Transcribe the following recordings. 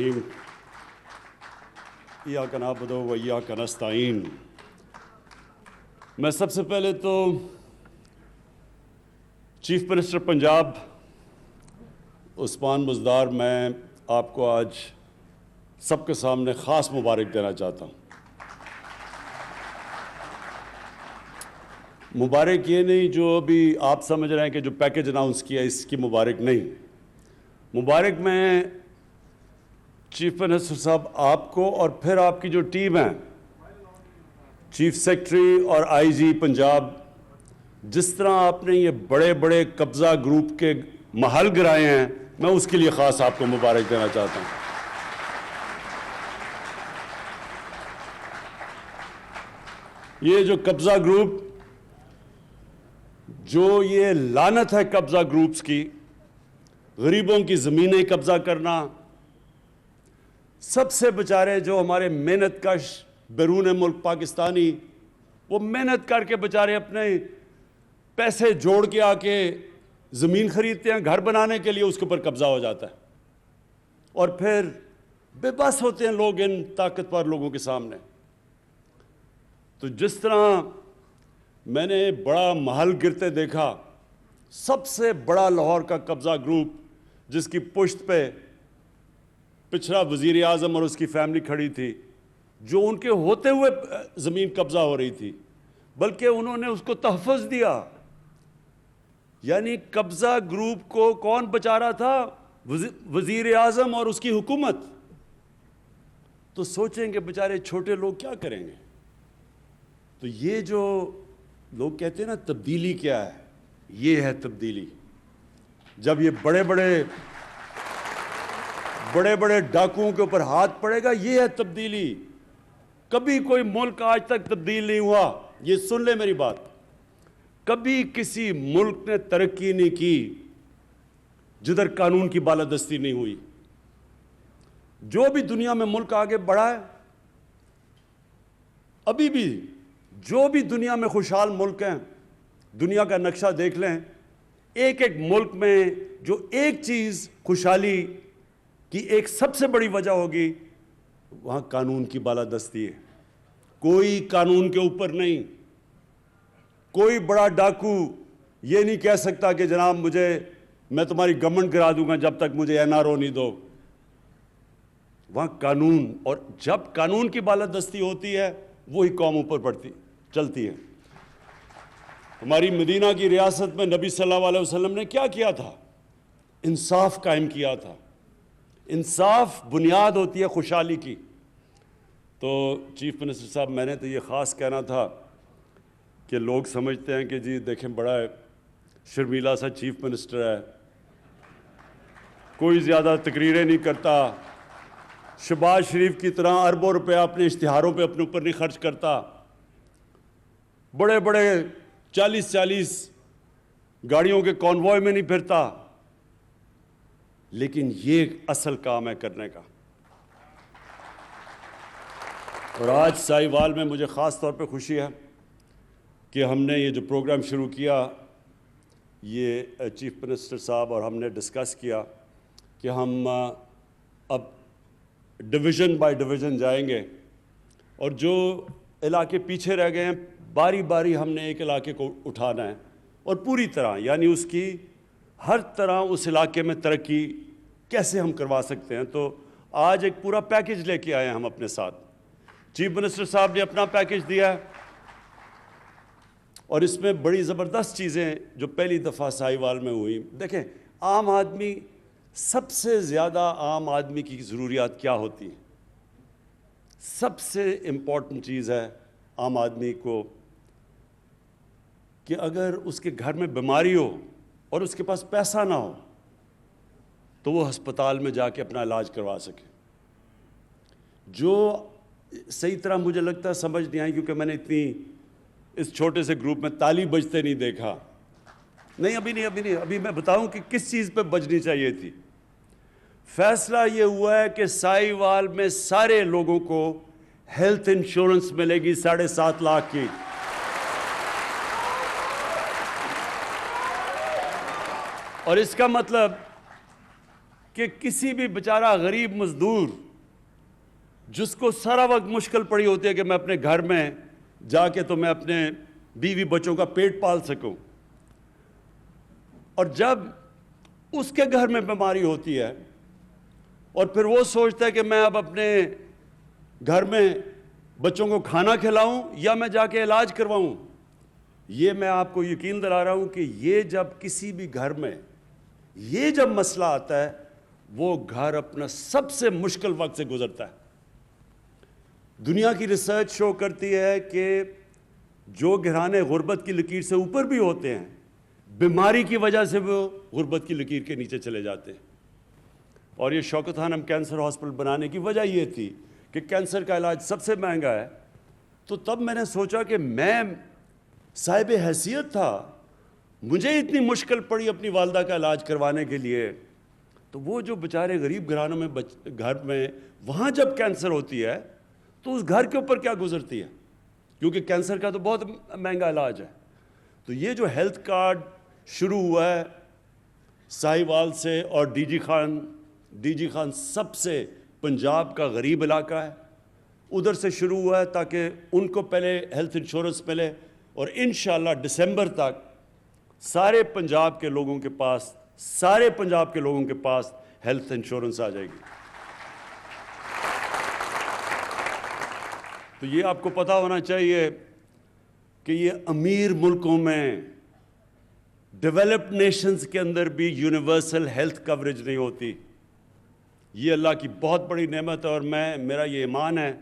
الرحیم ایاک نعبد و ایاک نستعین۔ میں سب سے پہلے تو چیف منسٹر پنجاب عثمان بزدار میں آپ کو آج سب کے سامنے خاص مبارک دینا چاہتا ہوں۔ مبارک یہ نہیں جو ابھی آپ سمجھ رہے ہیں کہ جو پیکج اناؤنس کیا اس کی مبارک نہیں، مبارک میں چیف منسٹر صاحب آپ کو اور پھر آپ کی جو ٹیم ہے، چیف سیکرٹری اور آئی جی پنجاب، جس طرح آپ نے یہ بڑے بڑے قبضہ گروپ کے محل گرائے ہیں، میں اس کے لیے خاص آپ کو مبارک دینا چاہتا ہوں۔ یہ جو قبضہ گروپ، جو یہ لعنت ہے قبضہ گروپس کی، غریبوں کی زمینیں قبضہ کرنا، سب سے بیچارے جو ہمارے محنت کش بیرون ملک پاکستانی، وہ محنت کر کے بیچارے اپنے پیسے جوڑ کے آ کے زمین خریدتے ہیں گھر بنانے کے لیے، اس کے اوپر قبضہ ہو جاتا ہے اور پھر بے بس ہوتے ہیں لوگ ان طاقتور لوگوں کے سامنے۔ تو جس طرح میں نے بڑا محل گرتے دیکھا، سب سے بڑا لاہور کا قبضہ گروپ جس کی پشت پہ پچھلا وزیر اعظم اور اس کی فیملی کھڑی تھی، جو ان کے ہوتے ہوئے زمین قبضہ ہو رہی تھی، بلکہ انہوں نے اس کو تحفظ دیا۔ یعنی قبضہ گروپ کو کون بچا رہا تھا؟ وزیر اعظم اور اس کی حکومت۔ تو سوچیں کہ بیچارے چھوٹے لوگ کیا کریں گے۔ تو یہ جو لوگ کہتے ہیں نا تبدیلی کیا ہے، یہ ہے تبدیلی۔ جب یہ بڑے بڑے ڈاکوؤں کے اوپر ہاتھ پڑے گا، یہ ہے تبدیلی۔ کبھی کوئی ملک آج تک تبدیل نہیں ہوا، یہ سن لے میری بات۔ کبھی کسی ملک نے ترقی نہیں کی جدھر قانون کی بالادستی نہیں ہوئی۔ جو بھی دنیا میں ملک آگے بڑھا ہے، ابھی بھی جو بھی دنیا میں خوشحال ملک ہیں، دنیا کا نقشہ دیکھ لیں، ایک ایک ملک میں جو ایک چیز خوشحالی کی ایک سب سے بڑی وجہ ہوگی، وہاں قانون کی بالادستی ہے۔ کوئی قانون کے اوپر نہیں۔ کوئی بڑا ڈاکو یہ نہیں کہہ سکتا کہ جناب میں تمہاری گورنمنٹ گرا دوں گا جب تک مجھے NRO نہیں دو۔ وہاں قانون، اور جب قانون کی بالادستی ہوتی ہے وہی قوم اوپر چلتی ہے۔ ہماری مدینہ کی ریاست میں نبی صلی اللہ علیہ وسلم نے کیا کیا تھا؟ انصاف قائم کیا تھا۔ انصاف بنیاد ہوتی ہے خوشحالی کی۔ تو چیف منسٹر صاحب، میں نے تو یہ خاص کہنا تھا کہ لوگ سمجھتے ہیں کہ جی دیکھیں بڑا شرمیلا سا چیف منسٹر ہے، کوئی زیادہ تقریریں نہیں کرتا، شہباز شریف کی طرح اربوں روپیہ اپنے اشتہاروں پہ اپنے اوپر نہیں خرچ کرتا، بڑے 40 گاڑیوں کے کانوائے میں نہیں پھرتا۔ لیکن یہ اصل کام ہے کرنے کا۔ اور آج ساہیوال میں مجھے خاص طور پہ خوشی ہے کہ ہم نے یہ جو پروگرام شروع کیا، یہ چیف منسٹر صاحب اور ہم نے ڈسکس کیا کہ ہم اب ڈویژن بائی ڈویژن جائیں گے، اور جو علاقے پیچھے رہ گئے ہیں باری باری ہم نے ایک علاقے کو اٹھانا ہے، اور پوری طرح، یعنی اس کی ہر طرح اس علاقے میں ترقی کیسے ہم کروا سکتے ہیں۔ تو آج ایک پورا پیکج لے کے آئے ہیں ہم اپنے ساتھ۔ چیف منسٹر صاحب نے اپنا پیکج دیا ہے، اور اس میں بڑی زبردست چیزیں جو پہلی دفعہ ساہیوال میں ہوئی۔ دیکھیں، عام آدمی، سب سے زیادہ عام آدمی کی ضروریات کیا ہوتی ہیں؟ سب سے امپورٹنٹ چیز ہے عام آدمی کو کہ اگر اس کے گھر میں بیماری ہو اور اس کے پاس پیسہ نہ ہو تو وہ ہسپتال میں جا کے اپنا علاج کروا سکے۔ جو صحیح طرح مجھے لگتا ہے سمجھ نہیں آئی، کیونکہ میں نے اتنی اس چھوٹے سے گروپ میں تالی بجتے نہیں دیکھا۔ ابھی میں بتاؤں کہ کس چیز پہ بجنی چاہیے تھی۔ فیصلہ یہ ہوا ہے کہ ساہیوال میں سارے لوگوں کو ہیلتھ انشورنس ملے گی 7.5 لاکھ کی۔ اور اس کا مطلب کہ کسی بھی بیچارہ غریب مزدور جس کو سارا وقت مشکل پڑی ہوتی ہے کہ میں اپنے گھر میں جا کے تو میں اپنے بیوی بچوں کا پیٹ پال سکوں، اور جب اس کے گھر میں بیماری ہوتی ہے اور پھر وہ سوچتا ہے کہ میں اب اپنے گھر میں بچوں کو کھانا کھلاؤں یا میں جا کے علاج کرواؤں، یہ میں آپ کو یقین دلا رہا ہوں کہ یہ جب کسی بھی گھر میں یہ جب مسئلہ آتا ہے وہ گھر اپنا سب سے مشکل وقت سے گزرتا ہے۔ دنیا کی ریسرچ شو کرتی ہے کہ جو گھرانے غربت کی لکیر سے اوپر بھی ہوتے ہیں، بیماری کی وجہ سے وہ غربت کی لکیر کے نیچے چلے جاتے ہیں۔ اور یہ شوکت خانم کینسر ہاسپٹل بنانے کی وجہ یہ تھی کہ کینسر کا علاج سب سے مہنگا ہے، تو تب میں نے سوچا کہ میں صاحب حیثیت تھا، مجھے اتنی مشکل پڑی اپنی والدہ کا علاج کروانے کے لیے، تو وہ جو بیچارے غریب گھرانوں میں گھر میں وہاں جب کینسر ہوتی ہے تو اس گھر کے اوپر کیا گزرتی ہے، کیونکہ کینسر کا تو بہت مہنگا علاج ہے۔ تو یہ جو ہیلتھ کارڈ شروع ہوا ہے ساہیوال سے، اور ڈی جی خان سب سے پنجاب کا غریب علاقہ ہے، ادھر سے شروع ہوا ہے تاکہ ان کو پہلے ہیلتھ انشورنس ملے، اور انشاءاللہ دسمبر تک سارے پنجاب کے لوگوں کے پاس ہیلتھ انشورنس آ جائے گی۔ تو یہ آپ کو پتہ ہونا چاہیے کہ یہ امیر ملکوں میں، ڈیولپڈ نیشنز کے اندر بھی یونیورسل ہیلتھ کوریج نہیں ہوتی۔ یہ اللہ کی بہت بڑی نعمت ہے، اور میرا یہ ایمان ہے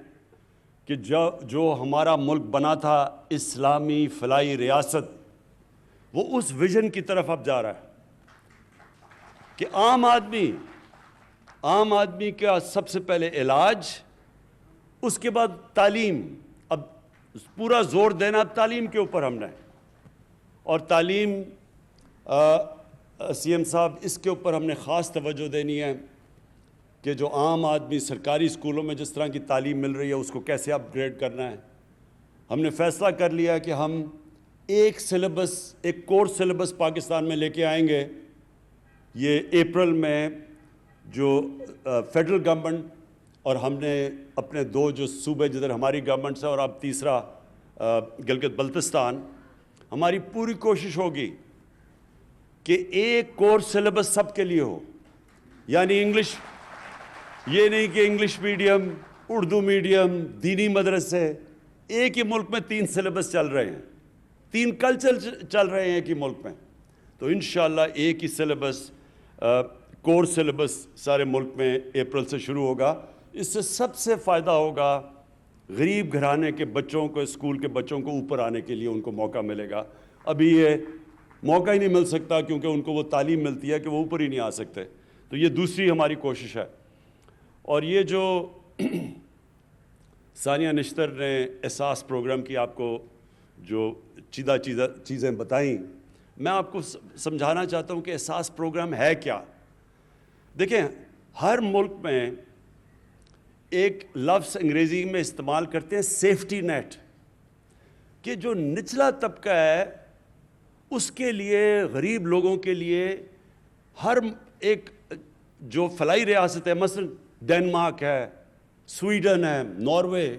کہ جو ہمارا ملک بنا تھا اسلامی فلاحی ریاست، وہ اس ویژن کی طرف اب جا رہا ہے کہ عام آدمی کا سب سے پہلے علاج، اس کے بعد تعلیم۔ اب پورا زور دینا اب تعلیم کے اوپر ہم نے، اور تعلیم سی ایم صاحب اس کے اوپر ہم نے خاص توجہ دینی ہے کہ جو عام آدمی سرکاری اسکولوں میں جس طرح کی تعلیم مل رہی ہے اس کو کیسے اپ گریڈ کرنا ہے۔ ہم نے فیصلہ کر لیا کہ ہم ایک کورس سلیبس پاکستان میں لے کے آئیں گے۔ یہ اپریل میں جو فیڈرل گورنمنٹ اور ہم نے اپنے دو جو صوبے جدھر ہماری گورنمنٹس ہے اور اب تیسرا گلگت بلتستان، ہماری پوری کوشش ہوگی کہ ایک کورس سلیبس سب کے لیے ہو، یعنی انگلش، یہ نہیں کہ انگلش میڈیم، اردو میڈیم، دینی مدرسے، ایک ہی ملک میں 3 سلیبس چل رہے ہیں، 3 کلچر چل رہے ہیں ایک ہی ملک میں، تو انشاءاللہ ایک ہی سلیبس، کورس سلیبس سارے ملک میں اپریل سے شروع ہوگا۔ اس سے سب سے فائدہ ہوگا غریب گھرانے کے بچوں کو، اسکول کے بچوں کو اوپر آنے کے لیے ان کو موقع ملے گا۔ ابھی یہ موقع ہی نہیں مل سکتا کیونکہ ان کو وہ تعلیم ملتی ہے کہ وہ اوپر ہی نہیں آ سکتے، تو یہ دوسری ہماری کوشش ہے۔ اور یہ جو ثانیہ نشتر نے احساس پروگرام کی آپ کو جو چیزیں بتائیں، میں آپ کو سمجھانا چاہتا ہوں کہ احساس پروگرام ہے کیا۔ دیکھیں، ہر ملک میں ایک لفظ انگریزی میں استعمال کرتے ہیں سیفٹی نیٹ، کہ جو نچلا طبقہ ہے اس کے لیے، غریب لوگوں کے لیے، ہر ایک جو فلاحی ریاست ہے، مثلا ڈنمارک ہے، سویڈن ہے، ناروے،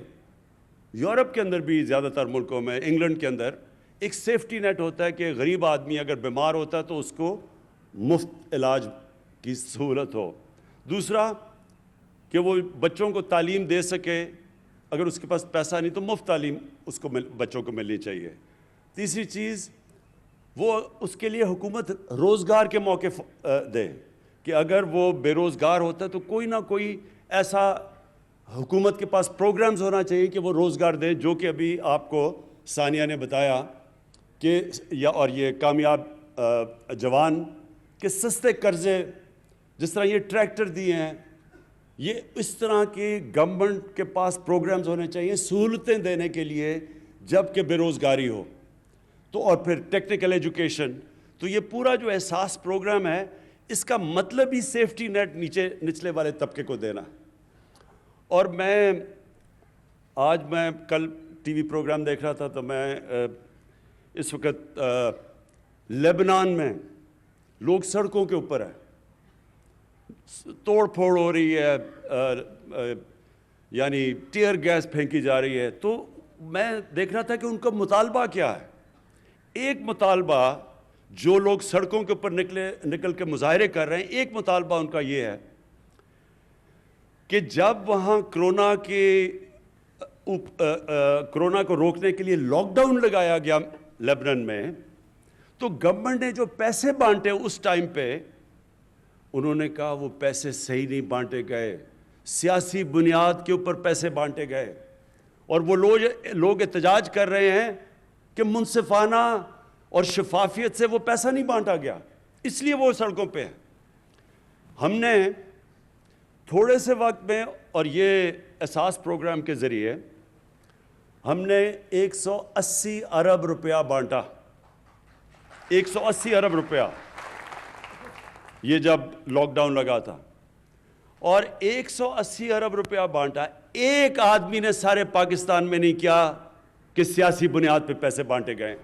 یورپ کے اندر بھی زیادہ تر ملکوں میں، انگلینڈ کے اندر ایک سیفٹی نیٹ ہوتا ہے کہ غریب آدمی اگر بیمار ہوتا ہے تو اس کو مفت علاج کی سہولت ہو۔ دوسرا کہ وہ بچوں کو تعلیم دے سکے، اگر اس کے پاس پیسہ نہیں تو مفت تعلیم اس کو بچوں کو ملنی چاہیے۔ تیسری چیز، وہ اس کے لیے حکومت روزگار کے موقع دے کہ اگر وہ بے روزگار ہوتا ہے تو کوئی نہ کوئی ایسا حکومت کے پاس پروگرامز ہونا چاہیے کہ وہ روزگار دے، جو کہ ابھی آپ کو ثانیہ نے بتایا کہ اور یہ کامیاب جوان کے سستے قرضے، جس طرح یہ ٹریکٹر دیے ہیں، یہ اس طرح کی گورنمنٹ کے پاس پروگرامز ہونے چاہیے سہولتیں دینے کے لیے جب کہ بے روزگاری ہو۔ تو اور پھر ٹیکنیکل ایجوکیشن، تو یہ پورا جو احساس پروگرام ہے اس کا مطلب ہی سیفٹی نیٹ نچلے والے طبقے کو دینا۔ اور آج میں کل ٹی وی پروگرام دیکھ رہا تھا تو میں اس وقت لبنان میں لوگ سڑکوں کے اوپر ہیں، توڑ پھوڑ ہو رہی ہے، یعنی ٹیئر گیس پھینکی جا رہی ہے. تو میں دیکھ رہا تھا کہ ان کا مطالبہ کیا ہے. ایک مطالبہ جو لوگ سڑکوں کے اوپر نکل کے مظاہرے کر رہے ہیں، ایک مطالبہ ان کا یہ ہے کہ جب وہاں کرونا کو روکنے کے لیے لاک ڈاؤن لگایا گیا لیبنان میں، تو گورنمنٹ نے جو پیسے بانٹے اس ٹائم پہ، انہوں نے کہا وہ پیسے صحیح نہیں بانٹے گئے، سیاسی بنیاد کے اوپر پیسے بانٹے گئے. اور وہ لوگ احتجاج کر رہے ہیں کہ منصفانہ اور شفافیت سے وہ پیسہ نہیں بانٹا گیا، اس لیے وہ سڑکوں پہ ہیں. ہم نے تھوڑے سے وقت میں اور یہ احساس پروگرام کے ذریعے ہم نے 180 ارب روپیہ بانٹا. 180 ارب روپیہ یہ جب لاک ڈاؤن لگا تھا، اور 180 ارب روپیہ بانٹا. ایک آدمی نے سارے پاکستان میں نہیں کیا کہ سیاسی بنیاد پہ پیسے بانٹے گئے.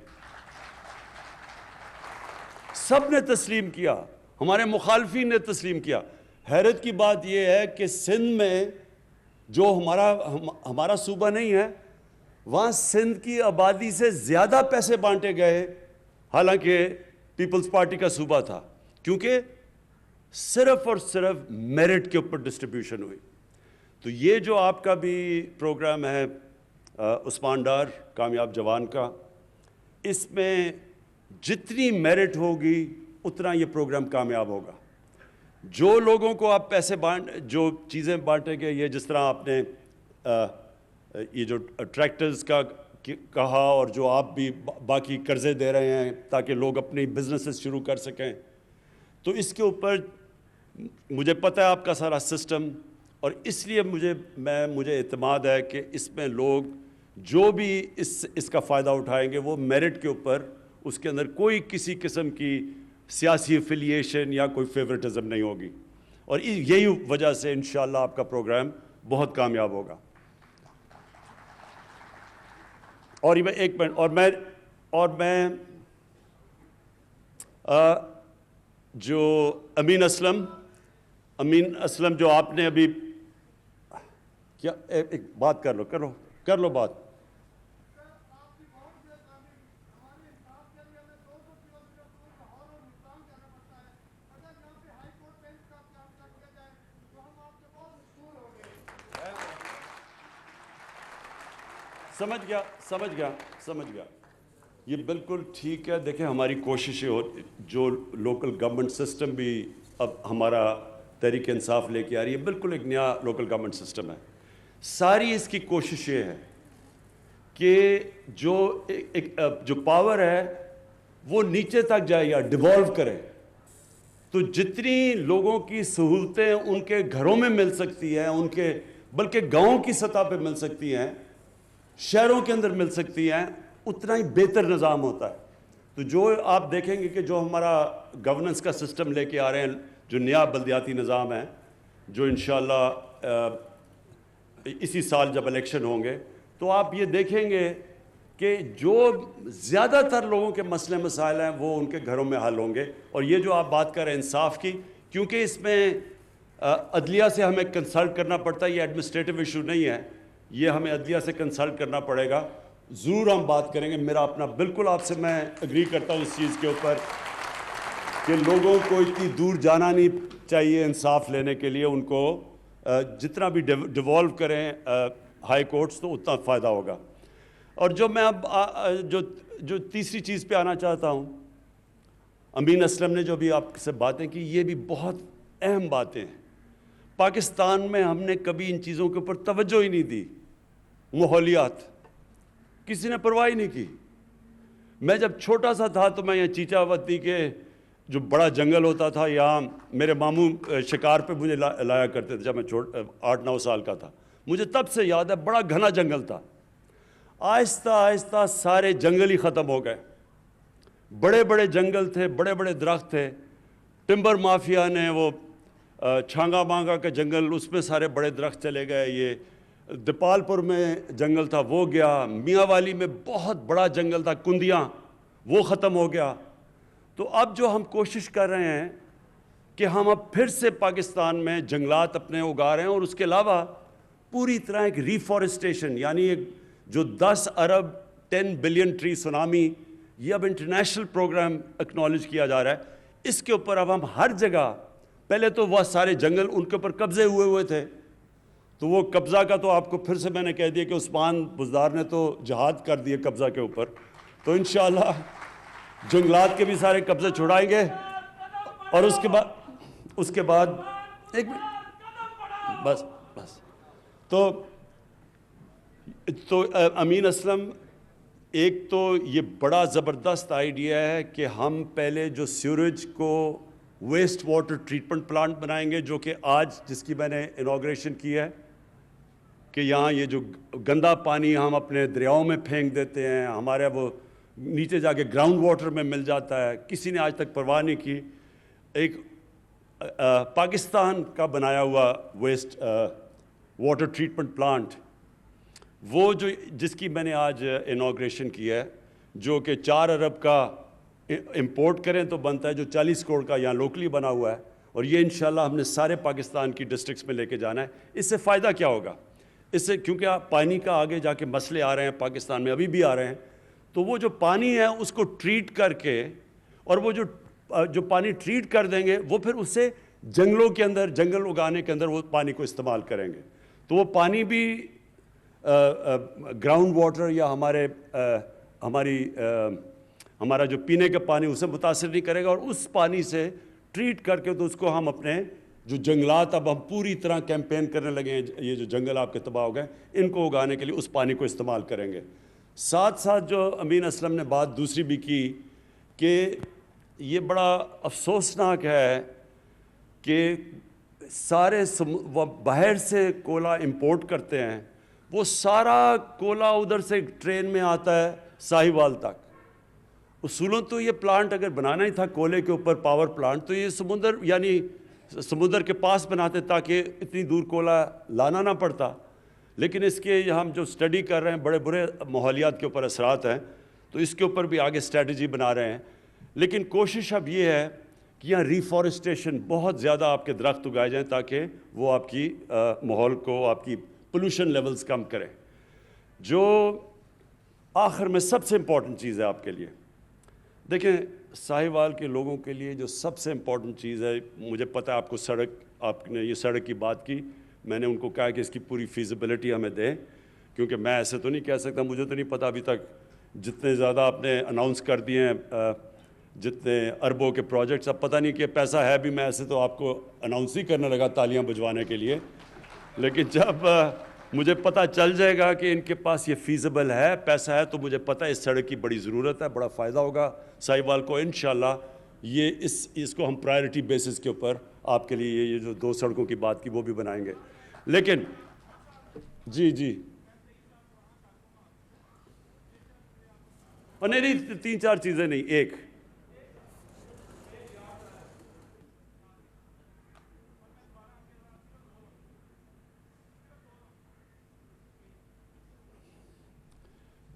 سب نے تسلیم کیا، ہمارے مخالفین نے تسلیم کیا. حیرت کی بات یہ ہے کہ سندھ میں جو ہمارا صوبہ نہیں ہے، وہاں سندھ کی آبادی سے زیادہ پیسے بانٹے گئے، حالانکہ پیپلز پارٹی کا صوبہ تھا، کیونکہ صرف اور صرف میرٹ کے اوپر ڈسٹریبیوشن ہوئی. تو یہ جو آپ کا بھی پروگرام ہے عثمان ڈار کامیاب جوان کا، اس میں جتنی میرٹ ہوگی اتنا یہ پروگرام کامیاب ہوگا. جو لوگوں کو آپ پیسے جو چیزیں بانٹیں گے، یہ جس طرح آپ نے یہ جو ٹریکٹرز کا کہا، اور جو آپ بھی باقی قرضے دے رہے ہیں تاکہ لوگ اپنی بزنسز شروع کر سکیں، تو اس کے اوپر مجھے پتہ ہے آپ کا سارا سسٹم، اور اس لیے مجھے اعتماد ہے کہ اس میں لوگ جو بھی اس کا فائدہ اٹھائیں گے وہ میرٹ کے اوپر، اس کے اندر کوئی کسی قسم کی سیاسی افیلیشن یا کوئی فیورٹزم نہیں ہوگی. اور یہی وجہ سے انشاءاللہ آپ کا پروگرام بہت کامیاب ہوگا. اور یہ ایک منٹ، اور میں جو امین اسلم جو آپ نے ابھی کیا، ایک بات کر لو بات. سمجھ گیا. یہ بالکل ٹھیک ہے. دیکھیں ہماری کوششیں جو لوکل گورنمنٹ سسٹم بھی اب ہمارا تحریک انصاف لے کے آ رہی ہے، بالکل ایک نیا لوکل گورنمنٹ سسٹم ہے. ساری اس کی کوشش یہ ہے کہ جو پاور ہے وہ نیچے تک جائے یا ڈیوالو کرے. تو جتنی لوگوں کی سہولتیں ان کے گھروں میں مل سکتی ہیں، بلکہ گاؤں کی سطح پہ مل سکتی ہیں، شہروں کے اندر مل سکتی ہیں، اتنا ہی بہتر نظام ہوتا ہے. تو جو آپ دیکھیں گے کہ جو ہمارا گورننس کا سسٹم لے کے آ رہے ہیں، جو نیا بلدیاتی نظام ہے، جو انشاءاللہ اسی سال جب الیکشن ہوں گے، تو آپ یہ دیکھیں گے کہ جو زیادہ تر لوگوں کے مسئلے مسائل ہیں وہ ان کے گھروں میں حل ہوں گے. اور یہ جو آپ بات کر رہے ہیں انصاف کی، کیونکہ اس میں عدلیہ سے ہمیں کنسلٹ کرنا پڑتا ہے، یہ ایڈمنسٹریٹو ایشو نہیں ہے، یہ ہمیں عدلیہ سے کنسلٹ کرنا پڑے گا. ضرور ہم بات کریں گے. میرا اپنا بالکل آپ سے میں اگری کرتا ہوں اس چیز کے اوپر کہ لوگوں کو اتنی دور جانا نہیں چاہیے انصاف لینے کے لیے. ان کو جتنا بھی ڈیوالو کریں ہائی کورٹس تو اتنا فائدہ ہوگا. اور جو میں اب جو تیسری چیز پہ آنا چاہتا ہوں، امین اسلم نے جو بھی آپ سے باتیں کی، یہ بھی بہت اہم باتیں ہیں. پاکستان میں ہم نے کبھی ان چیزوں کے اوپر توجہ ہی نہیں دی. ماحولیات کسی نے پرواہ ہی نہیں کی. میں جب چھوٹا سا تھا تو میں یہ چیچا وتی کے جو بڑا جنگل ہوتا تھا، یہاں میرے ماموں شکار پہ مجھے لایا کرتے تھے جب میں 8-9 سال کا تھا. مجھے تب سے یاد ہے بڑا گھنا جنگل تھا. آہستہ آہستہ سارے جنگل ہی ختم ہو گئے. بڑے بڑے جنگل تھے، بڑے بڑے درخت تھے. ٹمبر مافیا نے وہ چھانگا مانگا کے جنگل، اس میں سارے بڑے درخت چلے گئے. یہ دیپال پور میں جنگل تھا وہ گیا. میاں والی میں بہت بڑا جنگل تھا کندیاں، وہ ختم ہو گیا. تو اب جو ہم کوشش کر رہے ہیں کہ ہم اب پھر سے پاکستان میں جنگلات اپنے اگا رہے ہیں، اور اس کے علاوہ پوری طرح ایک ریفارسٹیشن، یعنی ایک جو 10 ارب 10 بلین ٹری سونامی، یہ اب انٹرنیشنل پروگرام اکنالج کیا جا رہا ہے. اس کے اوپر اب ہم ہر جگہ، پہلے تو وہ سارے جنگل ان کے اوپر قبضے ہوئے تھے، تو وہ قبضہ کا تو آپ کو پھر سے میں نے کہہ دیا کہ عثمان بزدار نے تو جہاد کر دیے قبضہ کے اوپر، تو انشاءاللہ جنگلات کے بھی سارے قبضے چھڑائیں گے. اور اس کے بعد ایک بس تو امین اسلم، ایک تو یہ بڑا زبردست آئیڈیا ہے کہ ہم پہلے جو سیوریج کو ویسٹ واٹر ٹریٹمنٹ پلانٹ بنائیں گے، جو کہ آج جس کی میں نے انوگریشن کی ہے، کہ یہاں یہ جو گندا پانی ہم اپنے دریاؤں میں پھینک دیتے ہیں، ہمارے وہ نیچے جا کے گراؤنڈ واٹر میں مل جاتا ہے، کسی نے آج تک پرواہ نہیں کی. ایک پاکستان کا بنایا ہوا ویسٹ واٹر ٹریٹمنٹ پلانٹ، وہ جو جس کی میں نے آج انوگریشن کی ہے، جو کہ 4 ارب کا امپورٹ کریں تو بنتا ہے، جو 40 کروڑ کا یہاں لوکلی بنا ہوا ہے، اور یہ انشاءاللہ ہم نے سارے پاکستان کی ڈسٹرکٹس میں لے کے جانا ہے. اس سے فائدہ کیا ہوگا؟ اس سے کیونکہ پانی کا آگے جا کے مسئلے آ رہے ہیں پاکستان میں، ابھی بھی آ رہے ہیں، تو وہ جو پانی ہے اس کو ٹریٹ کر کے، اور وہ جو پانی ٹریٹ کر دیں گے، وہ پھر اس سے جنگلوں کے اندر، جنگل اگانے کے اندر وہ پانی کو استعمال کریں گے. تو وہ پانی بھی گراؤنڈ واٹر یا ہمارا جو پینے کا پانی اسے متاثر نہیں کرے گا، اور اس پانی سے ٹریٹ کر کے تو اس کو ہم اپنے جو جنگلات، اب ہم پوری طرح کیمپین کرنے لگے ہیں، یہ جو جنگل آپ کے تباہ ہو گئے ان کو اگانے کے لیے اس پانی کو استعمال کریں گے. ساتھ ساتھ جو امین اسلم نے بات دوسری بھی کی کہ یہ بڑا افسوسناک ہے کہ سارے باہر سے کولا امپورٹ کرتے ہیں، وہ سارا کولا ادھر سے ٹرین میں آتا ہے ساہیوال تک. اصولاً تو یہ پلانٹ اگر بنانا ہی تھا کولے کے اوپر پاور پلانٹ، تو یہ سمندر کے پاس بناتے تاکہ اتنی دور کولا لانا نہ پڑتا. لیکن اس کے ہم جو سٹڈی کر رہے ہیں، بڑے برے ماحولیات کے اوپر اثرات ہیں، تو اس کے اوپر بھی آگے اسٹریٹجی بنا رہے ہیں. لیکن کوشش اب یہ ہے کہ یہاں ریفارسٹیشن بہت زیادہ آپ کے درخت اگائے جائیں تاکہ وہ آپ کی ماحول کو، آپ کی پولوشن لیولز کم کریں. جو آخر میں سب سے امپورٹنٹ چیز ہے آپ کے لیے، دیکھیں ساہیوال کے لوگوں کے لیے جو سب سے امپورٹنٹ چیز ہے، مجھے پتہ ہے آپ کو آپ نے یہ سڑک کی بات کی، میں نے ان کو کہا کہ اس کی پوری فیزیبلٹی ہمیں دیں، کیونکہ میں ایسے تو نہیں کہہ سکتا، مجھے تو نہیں پتہ ابھی تک جتنے زیادہ آپ نے اناؤنس کر دیے ہیں، جتنے اربوں کے پروجیکٹس، اب پتہ نہیں کہ پیسہ ہے بھی، میں ایسے تو آپ کو اناؤنس ہی کرنے لگا تالیاں بجوانے کے لیے. لیکن جب مجھے پتہ چل جائے گا کہ ان کے پاس یہ فیزیبل ہے، پیسہ ہے، تو مجھے پتہ ہے اس سڑک کی بڑی ضرورت ہے، بڑا فائدہ ہوگا ساہیوال کو. انشاءاللہ یہ اس کو ہم پرائرٹی بیسس کے اوپر آپ کے لیے یہ جو 2 سڑکوں کی بات کی وہ بھی بنائیں گے. لیکن جی اور نہیں 3-4 چیزیں نہیں، ایک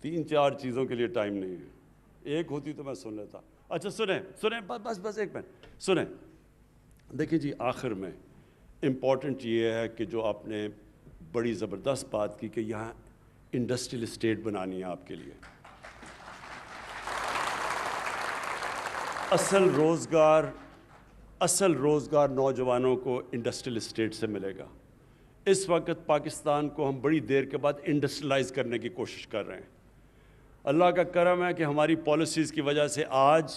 تین چار چیزوں کے لیے ٹائم نہیں ہے، ایک ہوتی تو میں سن لیتا. اچھا سنیں بس ایک منٹ سنیں. دیکھیں جی، آخر میں امپورٹنٹ یہ ہے کہ جو آپ نے بڑی زبردست بات کی کہ یہاں انڈسٹریل اسٹیٹ بنانی ہے آپ کے لیے. اصل روزگار نوجوانوں کو انڈسٹریل اسٹیٹ سے ملے گا. اس وقت پاکستان کو ہم بڑی دیر کے بعد انڈسٹریلائز کرنے کی کوشش کر رہے ہیں. اللہ کا کرم ہے کہ ہماری پالیسیز کی وجہ سے آج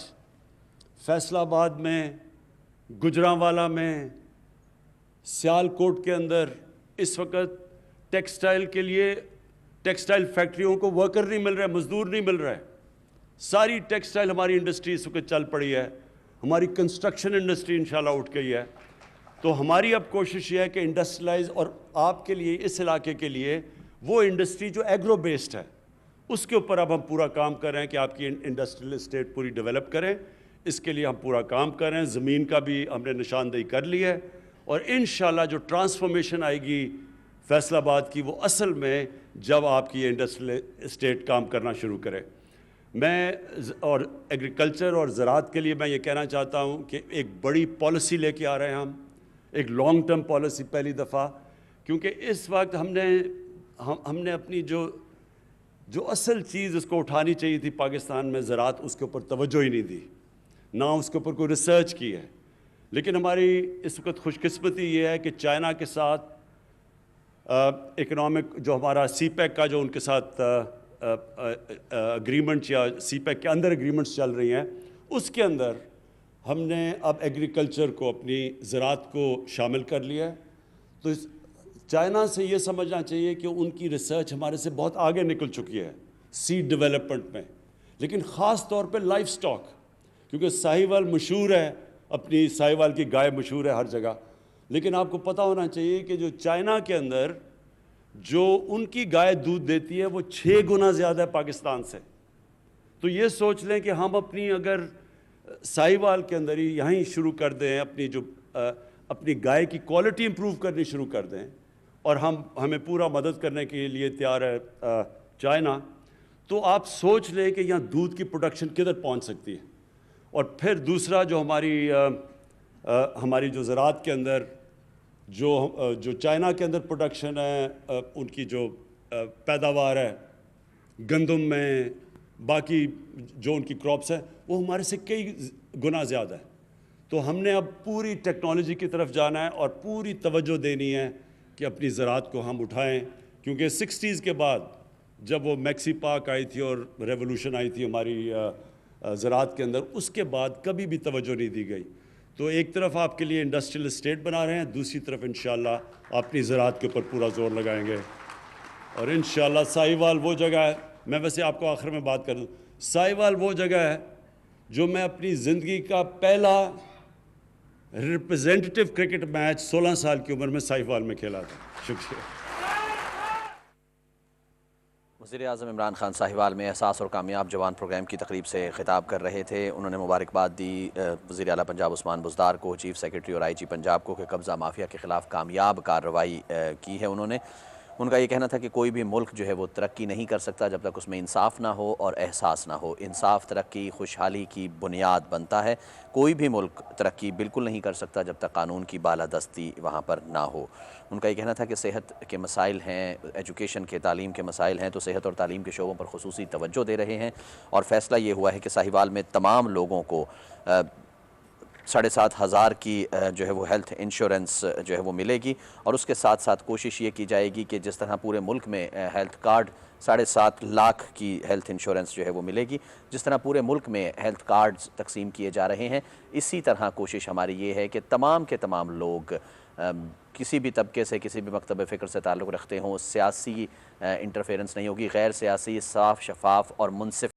فیصل آباد میں، گجرانوالہ میں، سیالکوٹ کے اندر اس وقت ٹیکسٹائل کے لیے، ٹیکسٹائل فیکٹریوں کو ورکر نہیں مل رہے، مزدور نہیں مل رہے. ساری ٹیکسٹائل ہماری انڈسٹری اس وقت چل پڑی ہے، ہماری کنسٹرکشن انڈسٹری انشاءاللہ اٹھ گئی ہے. تو ہماری اب کوشش یہ ہے کہ انڈسٹریلائز، اور آپ کے لیے، اس علاقے کے لیے وہ انڈسٹری جو ایگرو بیسڈ ہے، اس کے اوپر اب ہم پورا کام کر رہے ہیں کہ آپ کی انڈسٹریل اسٹیٹ پوری ڈیولپ کریں. اس کے لیے ہم پورا کام کر رہے ہیں. زمین کا بھی ہم نے نشاندہی کر لی ہے، اور انشاءاللہ جو ٹرانسفارمیشن آئے گی فیصل آباد کی، وہ اصل میں جب آپ کی انڈسٹریل اسٹیٹ کام کرنا شروع کرے. میں اور ایگریکلچر اور زراعت کے لیے میں یہ کہنا چاہتا ہوں کہ ایک بڑی پالیسی لے کے آ رہے ہیں ہم، ایک لانگ ٹرم پالیسی پہلی دفعہ، کیونکہ اس وقت ہم نے اپنی جو اصل چیز اس کو اٹھانی چاہیے تھی پاکستان میں، زراعت، اس کے اوپر توجہ ہی نہیں دی، نہ اس کے اوپر کوئی ریسرچ کی ہے۔ لیکن ہماری اس وقت خوش قسمتی یہ ہے کہ چائنا کے ساتھ اکنامک جو ہمارا سی پیک کا جو ان کے ساتھ اگریمنٹ یا سی پیک کے اندر اگریمنٹس چل رہی ہیں، اس کے اندر ہم نے اب ایگریکلچر کو، اپنی زراعت کو شامل کر لیا ہے۔ تو چائنا سے یہ سمجھنا چاہیے کہ ان کی ریسرچ ہمارے سے بہت آگے نکل چکی ہے سیڈ ڈیولپمنٹ میں، لیکن خاص طور پہ لائف سٹاک، کیونکہ ساہیوال مشہور ہے، اپنی ساہیوال کی گائے مشہور ہے ہر جگہ، لیکن آپ کو پتہ ہونا چاہیے کہ جو چائنا کے اندر جو ان کی گائے دودھ دیتی ہے وہ 6 گنا زیادہ ہے پاکستان سے۔ تو یہ سوچ لیں کہ ہم اپنی اگر ساہیوال کے اندر ہی یہیں شروع کر دیں، اپنی گائے کی کوالٹی امپروو کرنی شروع کر دیں، اور ہمیں پورا مدد کرنے کے لیے تیار ہے چائنا، تو آپ سوچ لیں کہ یہاں دودھ کی پروڈکشن کدھر پہنچ سکتی ہے۔ اور پھر دوسرا جو ہماری جو زراعت کے اندر جو چائنا کے اندر پروڈکشن ہے، ان کی جو پیداوار ہے گندم میں، باقی جو ان کی کراپس ہیں، وہ ہمارے سے کئی گنا زیادہ ہے۔ تو ہم نے اب پوری ٹیکنالوجی کی طرف جانا ہے اور پوری توجہ دینی ہے کہ اپنی زراعت کو ہم اٹھائیں، کیونکہ 60s کے بعد جب وہ میکسی پاک آئی تھی اور ریولوشن آئی تھی ہماری زراعت کے اندر، اس کے بعد کبھی بھی توجہ نہیں دی گئی۔ تو ایک طرف آپ کے لیے انڈسٹریل اسٹیٹ بنا رہے ہیں، دوسری طرف انشاءاللہ اپنی زراعت کے اوپر پورا زور لگائیں گے، اور انشاءاللہ ساہیوال وہ جگہ ہے، میں ویسے آپ کو آخر میں بات کر دوں، ساہیوال وہ جگہ ہے جو میں اپنی زندگی کا پہلا ریپرزینٹیٹیو کرکٹ میچ 16 سال کی عمر میں ساہیوال میں کھیلا تھا۔ شکریہ۔ وزیراعظم عمران خان ساہیوال میں احساس اور کامیاب جوان پروگرام کی تقریب سے خطاب کر رہے تھے۔ انہوں نے مبارکباد دی وزیر اعلیٰ پنجاب عثمان بزدار کو، چیف سیکرٹری اور آئی جی پنجاب کو، کہ قبضہ مافیا کے خلاف کامیاب کارروائی کی ہے انہوں نے۔ ان کا یہ کہنا تھا کہ کوئی بھی ملک جو ہے وہ ترقی نہیں کر سکتا جب تک اس میں انصاف نہ ہو اور احساس نہ ہو۔ انصاف ترقی، خوشحالی کی بنیاد بنتا ہے۔ کوئی بھی ملک ترقی بالکل نہیں کر سکتا جب تک قانون کی بالادستی وہاں پر نہ ہو۔ ان کا یہ کہنا تھا کہ صحت کے مسائل ہیں، ایجوکیشن کے، تعلیم کے مسائل ہیں، تو صحت اور تعلیم کے شعبوں پر خصوصی توجہ دے رہے ہیں، اور فیصلہ یہ ہوا ہے کہ ساہیوال میں تمام لوگوں کو 7,500 کی جو ہے وہ ہیلتھ انشورنس جو ہے وہ ملے گی، اور اس کے ساتھ ساتھ کوشش یہ کی جائے گی کہ جس طرح پورے ملک میں ہیلتھ کارڈ 7.5 لاکھ کی ہیلتھ انشورنس جو ہے وہ ملے گی، جس طرح پورے ملک میں ہیلتھ کارڈز تقسیم کیے جا رہے ہیں، اسی طرح کوشش ہماری یہ ہے کہ تمام کے تمام لوگ کسی بھی طبقے سے، کسی بھی مکتب فکر سے تعلق رکھتے ہوں، سیاسی انٹرفیرنس نہیں ہوگی، غیر سیاسی، صاف، شفاف اور منصف